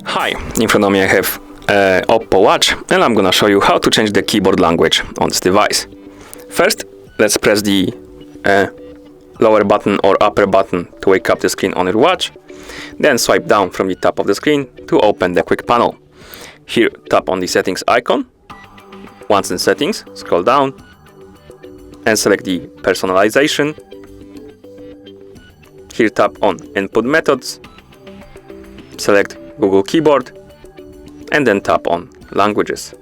Hi, in front of me I have OPPO Watch, and I'm gonna show you how to change the keyboard language on this device. First, let's press the lower button or upper button to wake up the screen on your watch. Then swipe down from the top of the screen to open the quick panel. Here, tap on the settings icon. Once in settings, scroll down and select the personalization. Here, tap on input methods. Select Google Keyboard and then tap on languages.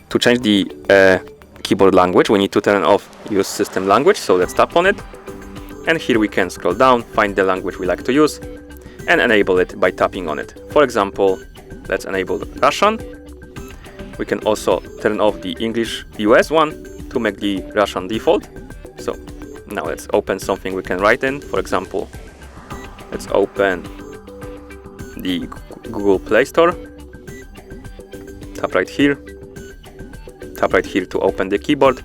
To change the keyboard language, we need to turn off use system language, so let's tap on it, and here we can scroll down, find the language we like to use and enable it by tapping on it. For example, let's enable Russian. We can also turn off the English US one to make the Russian default. So now let's open something we can write in. For example, let's open the Google Play Store. Tap right here to open the keyboard,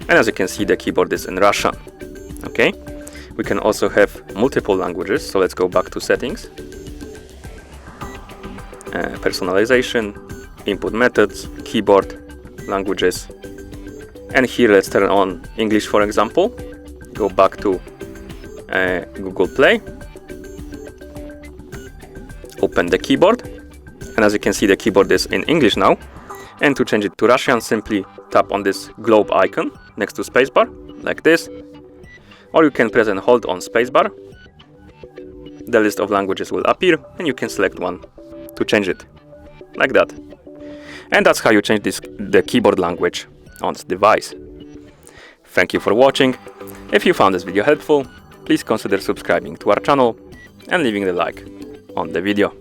and as you can see, the keyboard is in Russian. Okay, we can also have multiple languages, so let's go back to settings, personalization, input methods, keyboard, languages, and here let's turn on English, for example. Go back to Google Play, open the keyboard, and as you can see, the keyboard is in English now. And to change it to Russian, simply tap on this globe icon next to spacebar, like this, or you can press and hold on spacebar. The list of languages will appear and you can select one to change it, like that. And that's how you change the keyboard language on this device. Thank you for watching. If you found this video helpful, please consider subscribing to our channel and leaving the like on the video.